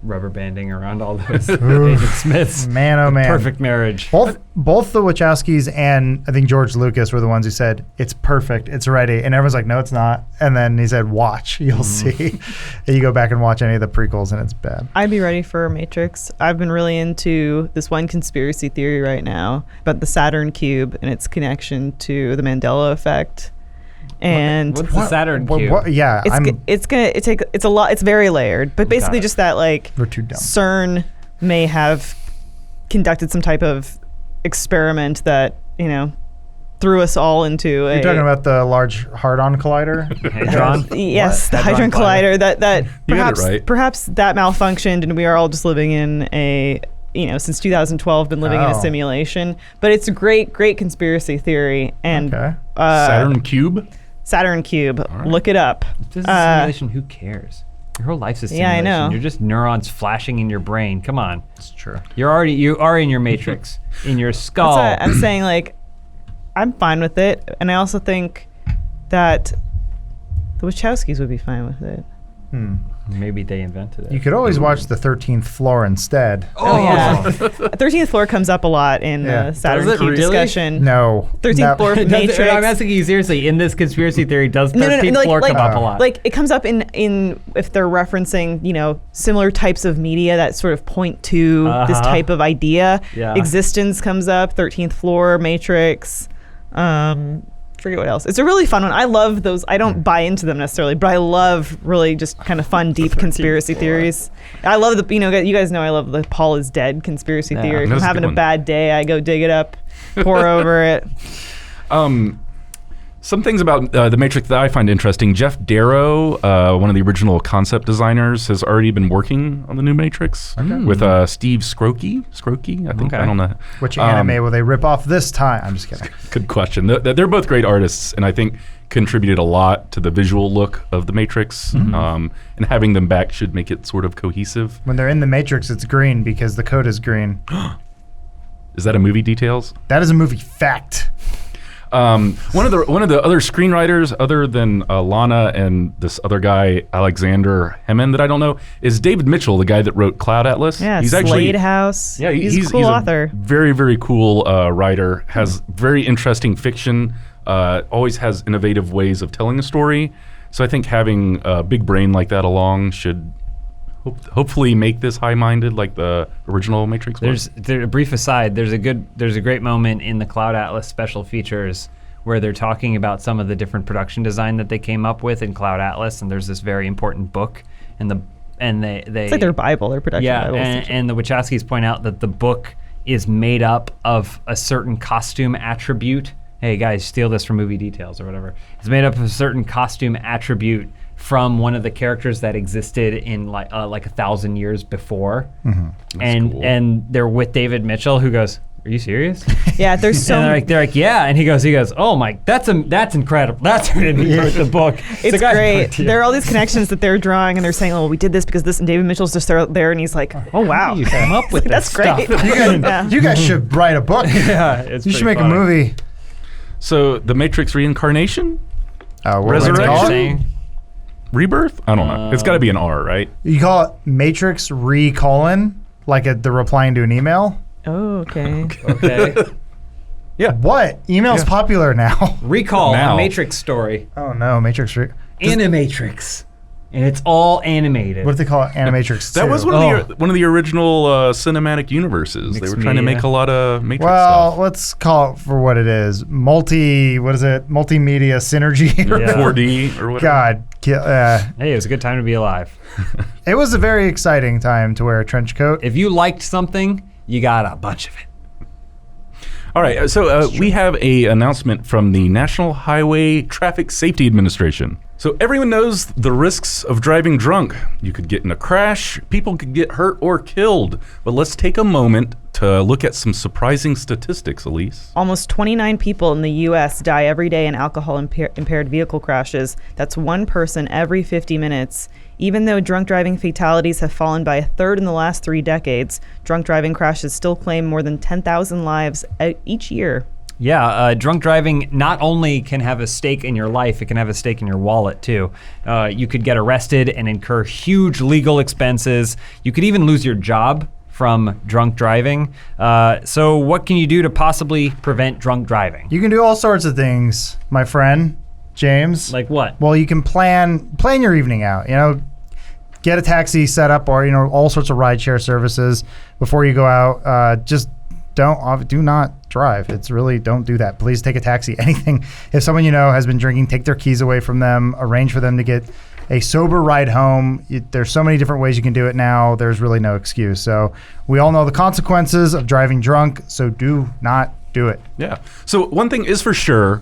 rubber banding around all those Agent Smiths. Man, oh man. Perfect marriage. Both the Wachowskis and I think George Lucas were the ones who said, "It's perfect, it's ready." And everyone's like, "No, it's not." And then he said, "Watch, you'll see." And you go back and watch any of the prequels and it's bad. I'd be ready for Matrix. I've been really into this one conspiracy theory right now about the Saturn cube and its connection to the Mandela effect. And what's the Saturn cube? Yeah, it's a lot. It's very layered, but basically just that like we're too dumb. CERN may have conducted some type of experiment that threw us all into. You're talking about the Large Hadron Collider? Hadron? Yes, the Hadron Collider. That perhaps that malfunctioned, and we are all just living in a since 2012 been living in a simulation. But it's a great conspiracy theory. And Saturn cube. Saturn cube. Right. Look it up. This is a simulation. Who cares? Your whole life's a simulation. Yeah, I know. You're just neurons flashing in your brain. Come on. It's true. You are in your matrix, in your skull. That's I'm saying, like, I'm fine with it, and I also think that the Wachowskis would be fine with it. Maybe they invented it. You could always watch the 13th Floor instead. Oh yeah, 13th Floor comes up a lot in the Saturn Cube discussion. No, 13th Floor Matrix. I'm asking you seriously. In this conspiracy theory, does 13th Floor come up a lot? Like it comes up in if they're referencing similar types of media that sort of point to this type of idea. Yeah. Existence comes up. 13th Floor, Matrix. Forget what else. It's a really fun one. I love those. I don't buy into them necessarily, but I love really just kind of fun, deep conspiracy theories. I love you guys know I love the Paul is dead conspiracy theory. If I'm having a bad day, I go dig it up, pour over it. Some things about The Matrix that I find interesting. Jeff Darrow, one of the original concept designers, has already been working on the new Matrix with Steve Skroke, I think. I don't know. Which anime will they rip off this time? I'm just kidding. Good question. They're both great artists, and I think contributed a lot to the visual look of The Matrix. And having them back should make it sort of cohesive. When they're in The Matrix, it's green because the code is green. Is that a movie details? That is a movie fact. One of the other screenwriters, other than Lana and this other guy Alexander Hemon that I don't know, is David Mitchell, the guy that wrote Cloud Atlas. Yeah, he's Slade House. Yeah, he's a cool author. Very, very cool writer. Has very interesting fiction. Always has innovative ways of telling a story. So I think having a big brain like that along should hopefully make this high-minded like the original Matrix was. A brief aside, there's a great moment in the Cloud Atlas special features where they're talking about some of the different production design that they came up with in Cloud Atlas, and there's this very important book, and they it's like their Bible, their production Bible. And the Wachowskis point out that the book is made up of a certain costume attribute. Hey guys, steal this from Movie Details or whatever. It's made up of a certain costume attribute from one of the characters that existed in like 1,000 years before. Cool. And they're with David Mitchell, who goes, "Are you serious?" Yeah, there's so. And they're like, "Yeah," and he goes, "Oh my, that's incredible. That's when he wrote the book." It's great. There are all these connections that they're drawing, and they're saying, "Oh, we did this because this," and David Mitchell's just there, and he's like, "Oh wow, you came up with that's this great." stuff. You guys should write a book. Yeah, you should make a movie. So the Matrix Reincarnation? Resurrection? Rebirth? I don't know. It's got to be an R, right? You call it Matrix Re:, like the replying to an email? Oh, okay. Okay. Yeah. What? Email's popular now. Recall Now. a Matrix story. Oh no, Matrix Animatrix. And it's all animated. What do they call it? Animatrix 2. That was one of the original cinematic universes. They were trying to make a lot of Matrix Well, stuff. let's call it for what it is. Multimedia synergy. Yeah. 4D or whatever. God. Hey, it was a good time to be alive. It was a very exciting time to wear a trench coat. If you liked something, you got a bunch of it. All right, so we have an announcement from the National Highway Traffic Safety Administration. So everyone knows the risks of driving drunk. You could get in a crash, people could get hurt or killed. But let's take a moment to look at some surprising statistics, Elise. Almost 29 people in the U.S. die every day in alcohol-impaired vehicle crashes. That's one person every 50 minutes. Even though drunk driving fatalities have fallen by a third in the last 3 decades, drunk driving crashes still claim more than 10,000 lives each year. Yeah, drunk driving not only can have a stake in your life, it can have a stake in your wallet too. You could get arrested and incur huge legal expenses. You could even lose your job from drunk driving. So what can you do to possibly prevent drunk driving? You can do all sorts of things, my friend, James. Like what? Well, you can plan your evening out, get a taxi set up or, all sorts of rideshare services before you go out. Just do not drive. Don't do that. Please take a taxi. Anything. If someone has been drinking, take their keys away from them, arrange for them to get a sober ride home. There's so many different ways you can do it now. There's really no excuse. So we all know the consequences of driving drunk, so do not do it. Yeah. So one thing is for sure,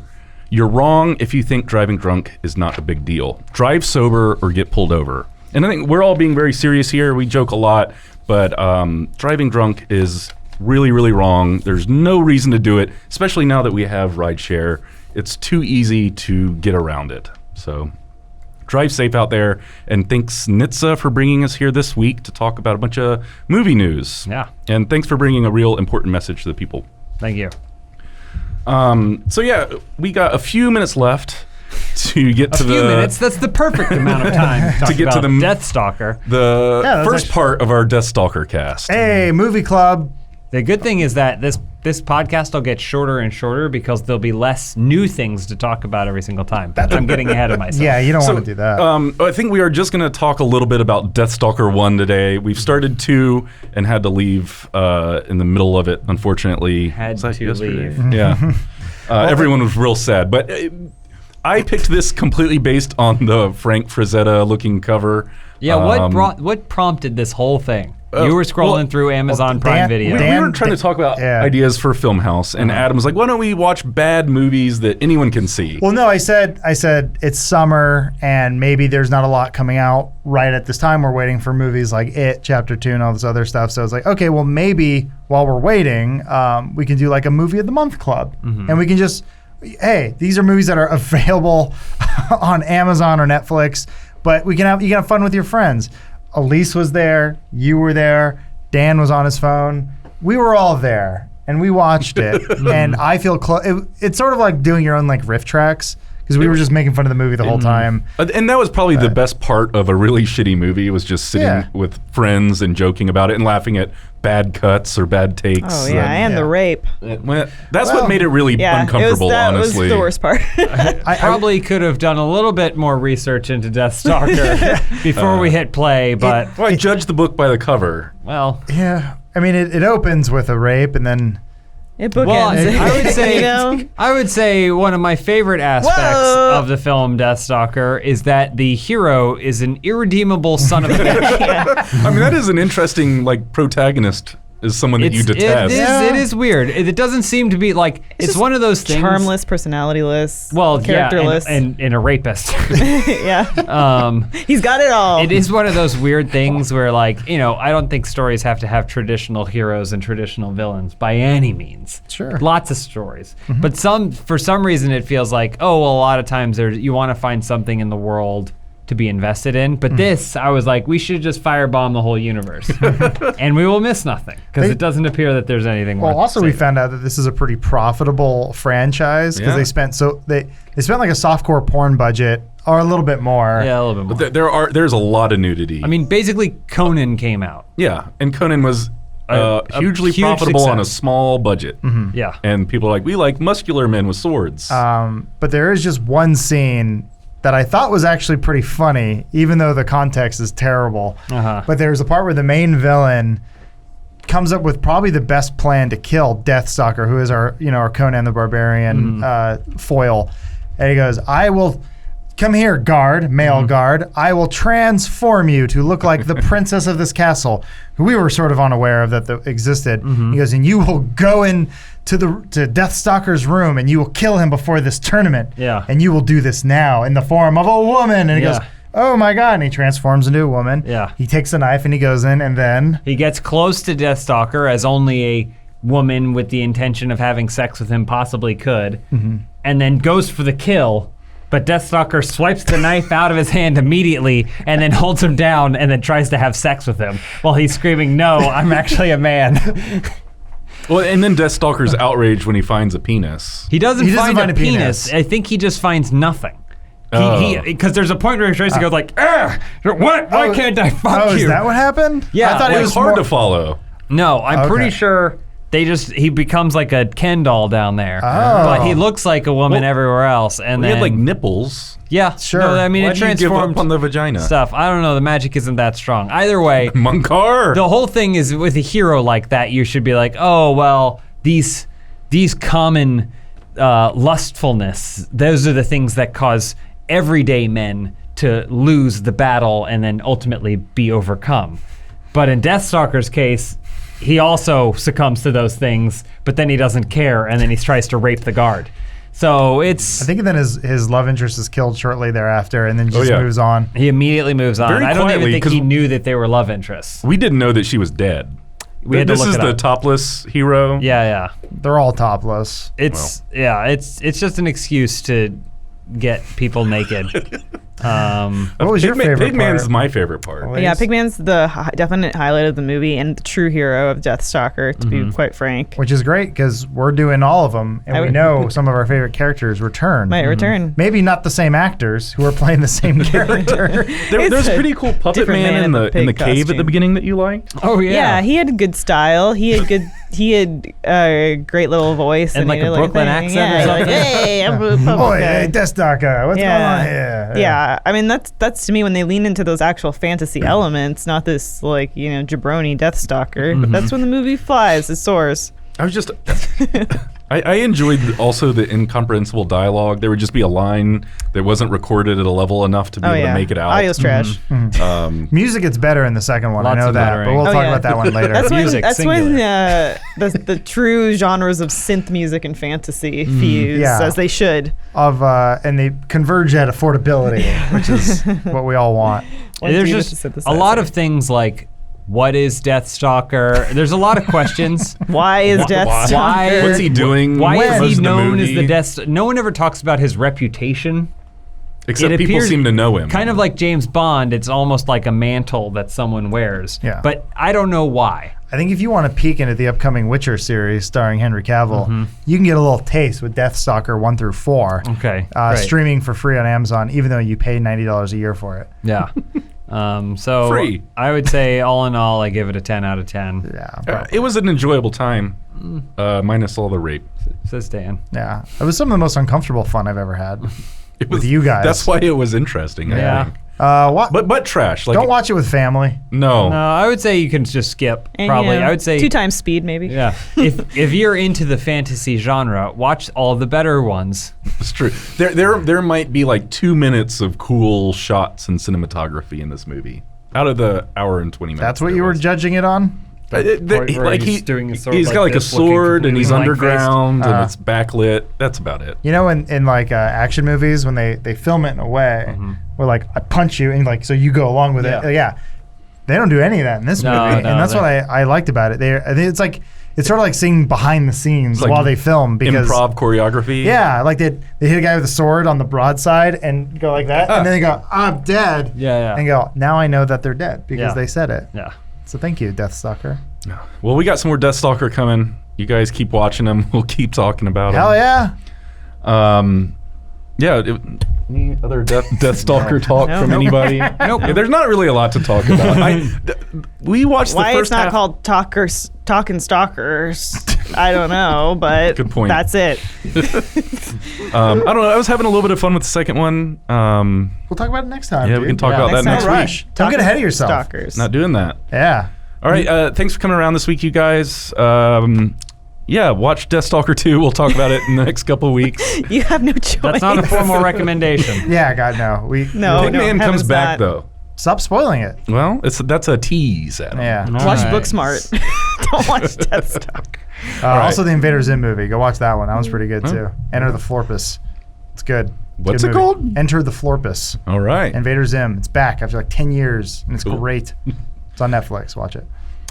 you're wrong if you think driving drunk is not a big deal. Drive sober or get pulled over. And I think we're all being very serious here. We joke a lot, but driving drunk is really, really wrong. There's no reason to do it, especially now that we have rideshare. It's too easy to get around it. So drive safe out there. And thanks, NHTSA, for bringing us here this week to talk about a bunch of movie news. Yeah. And thanks for bringing a real important message to the people. Thank you. So yeah, we got a few minutes left to get to a few minutes. That's the perfect amount of time to get to the Deathstalker. The first part of our Deathstalker cast. Hey, movie club. The good thing is that this podcast will get shorter and shorter because there'll be less new things to talk about every single time. I'm getting ahead of myself. Yeah, you don't want to do that. I think we are just going to talk a little bit about Deathstalker 1 today. We've started 2 and had to leave in the middle of it, unfortunately. Had to leave. Yeah. Everyone was real sad. But I picked this completely based on the Frank Frazetta looking cover. Yeah, what prompted this whole thing? You were scrolling through Amazon Prime Video. We were trying to talk about ideas for Filmhouse, and Adam was like, why don't we watch bad movies that anyone can see? Well, no, I said it's summer, and maybe there's not a lot coming out right at this time. We're waiting for movies like It, Chapter 2, and all this other stuff. So I was like, okay, well, maybe while we're waiting, we can do like a Movie of the Month Club. And we can just, hey, these are movies that are available on Amazon or Netflix, but you can have fun with your friends. Elise was there, you were there, Dan was on his phone. We were all there. and we watched it, and I feel it's sort of like doing your own like riff tracks. Because we were just making fun of the movie the whole time. And that was probably the best part of a really shitty movie, was just sitting with friends and joking about it and laughing at bad cuts or bad takes. Oh, yeah, and the rape. That's what made it really uncomfortable, honestly. That was the worst part. I probably could have done a little bit more research into Deathstalker before we hit play, but... I judged the book by the cover. Well... Yeah, I mean, it opens with a rape, and then... It bookends. I would say, I would say one of my favorite aspects of the film Deathstalker is that the hero is an irredeemable son of a bitch. I mean, that is an interesting protagonist. Is someone that you detest. It is weird. It doesn't seem to be like it's one of those things. Charmless, personalityless, characterless, and a rapist. Yeah. He's got it all. It is one of those weird things where, I don't think stories have to have traditional heroes and traditional villains by any means. Sure. Lots of stories, but for some reason it feels like a lot of times you want to find something in the world to be invested in, but this, I was like, we should just firebomb the whole universe, and we will miss nothing because it doesn't appear that there's anything. Well, also we found out that this is a pretty profitable franchise because they spent like a softcore porn budget or a little bit more. Yeah, a little bit more. But there's a lot of nudity. I mean, basically, Conan came out. Yeah, and Conan was hugely huge profitable success. on a small budget. Yeah, and people are like, we like muscular men with swords. But there is just one scene that I thought was actually pretty funny, even though the context is terrible. But there's a part where the main villain comes up with probably the best plan to kill Deathstalker, who is our Conan the Barbarian foil. And he goes, "I will come here, guard, male guard. I will transform you to look like the princess of this castle," who we were sort of unaware of that existed. He goes, "And you will go in to Deathstalker's room, and you will kill him before this tournament. Yeah. And you will do this now in the form of a woman." And he goes, "Oh my God," and he transforms into a woman. Yeah. He takes a knife and he goes in, and then he gets close to Deathstalker as only a woman with the intention of having sex with him possibly could, and then goes for the kill. But Deathstalker swipes the knife out of his hand immediately and then holds him down and then tries to have sex with him while he's screaming, "No, I'm actually a man." Well, and then Deathstalker's outraged when he finds a penis. He doesn't find a penis. I think he just finds nothing. Because there's a point where he tries to go like, what? Why can't I fuck you? Is that what happened? Yeah. I thought it was hard to follow. No, I'm pretty sure he becomes like a Ken doll down there. But he looks like a woman everywhere else. And he then had nipples. Yeah, sure. No, I mean, Why it did you give transformed up on the vagina stuff. I don't know. The magic isn't that strong. Either way, Munkar. The whole thing is with a hero like that, you should be like, oh well, these common lustfulness. Those are the things that cause everyday men to lose the battle and then ultimately be overcome. But in Deathstalker's case, he also succumbs to those things, but then he doesn't care, and then he tries to rape the guard. So it's... I think then his love interest is killed shortly thereafter, and then just moves on. He immediately moves on. Very I don't quietly, even think he knew that they were love interests. We didn't know that she was dead. This is the topless hero. Yeah. They're all topless. It's just an excuse to get people naked. What was your favorite part? Pigman's my favorite part. Yeah, Pigman's the definite highlight of the movie and the true hero of Deathstalker, to be quite frank. Which is great because we're doing all of them, and we know some of our favorite characters return. Might return. Maybe not the same actors who are playing the same character. There's a pretty cool puppet man in the cave at the beginning that you liked. Oh yeah. Yeah, he had good style. He had a great little voice and like a Brooklyn accent or something. Hey, I'm a puppet Boy, guy. hey, Deathstalker, what's going on here? Yeah, I mean that's to me when they lean into those actual fantasy elements, not this jabroni Deathstalker. But that's when the movie flies. It soars. I was just... I enjoyed also the incomprehensible dialogue. There would just be a line that wasn't recorded at a level enough to be able to make it out. Audio's trash. Music gets better in the second one. I know that, but we'll talk about that one later. That's when the true genres of synth music and fantasy fuse, as they should. And they converge at affordability, which is what we all want. There's just a lot of things like, what is Deathstalker? There's a lot of questions. Why is Deathstalker? What's he doing? Why is he known as the Death? No one ever talks about his reputation. Except people seem to know him. Kind of like James Bond, it's almost like a mantle that someone wears. Yeah. But I don't know why. I think if you want to peek into the upcoming Witcher series starring Henry Cavill, you can get a little taste with Deathstalker 1 through 4. Okay. Streaming for free on Amazon, even though you pay $90 a year for it. Yeah. So Free. I would say all in all, I give it a 10 out of 10. Yeah. It was an enjoyable time, minus all the rape. Says Dan. Yeah. It was some of the most uncomfortable fun I've ever had with you guys. That's why it was interesting. I think. But trash. Like, don't watch it with family. No. No, I would say you can just skip. Probably. I would say 2 times speed, maybe. Yeah. if you're into the fantasy genre, watch all the better ones. It's true. There might be like 2 minutes of cool shots and cinematography in this movie out of the hour and 20 minutes. That's what you were judging it on? He's doing a sword he's like got like a this, looking sword and he's completely underground and it's backlit. That's about it. You know, in like action movies, when they film it in a way where like I punch you and like so you go along with it. Yeah, they don't do any of that in this movie, and that's what I liked about it. I think it's sort of like seeing behind the scenes like while they film because improv choreography. Yeah, like they hit a guy with a sword on the broadside and go like that, and then they go, "I'm dead." Yeah. And go, now I know that they're dead because they said it. Yeah. So thank you, Deathstalker. Well, we got some more Deathstalker coming. You guys keep watching them. We'll keep talking about them. Hell yeah. Any other Deathstalker talk from anybody? Nope. Yeah, there's not really a lot to talk about. We watched Why the first it's not half. called Talking Stalkers, I don't know, but Good point. that's it. I don't know. I was having a little bit of fun with the second one. We'll talk about it next time. Yeah, dude. we can talk about that next No week. rush. Don't get ahead of yourself. Stalkers. Not doing that. Yeah. All right. Thanks for coming around this week, you guys. Watch Deathstalker 2. We'll talk about it in the next couple of weeks. You have no choice. That's not a formal recommendation. Yeah, God, no. Hitman comes heavens back, not. though. Stop spoiling it. Well, that's a tease, Adam. Yeah. Watch Alright. Booksmart. Don't watch Deathstalker. Also, the Invader Zim movie. Go watch that one. That one's pretty good, too. Enter the Florpus. It's good. What's Good it movie. called? Enter the Florpus. All right. Invader Zim. It's back after like 10 years, and it's Cool. great. It's on Netflix. Watch it.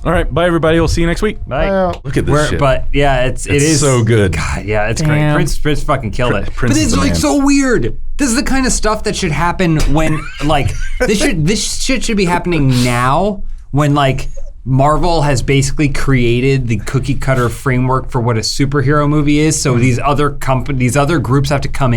All right. Bye, everybody. We'll see you next week. Bye. Look at this shit. But yeah, it is so good. God, yeah, it's Damn. great. Prince fucking killed it. Prince but is it's the like man. so weird. This is the kind of stuff that should happen when like this shit should be happening now when like Marvel has basically created the cookie cutter framework for what a superhero movie is. So these other groups have to come in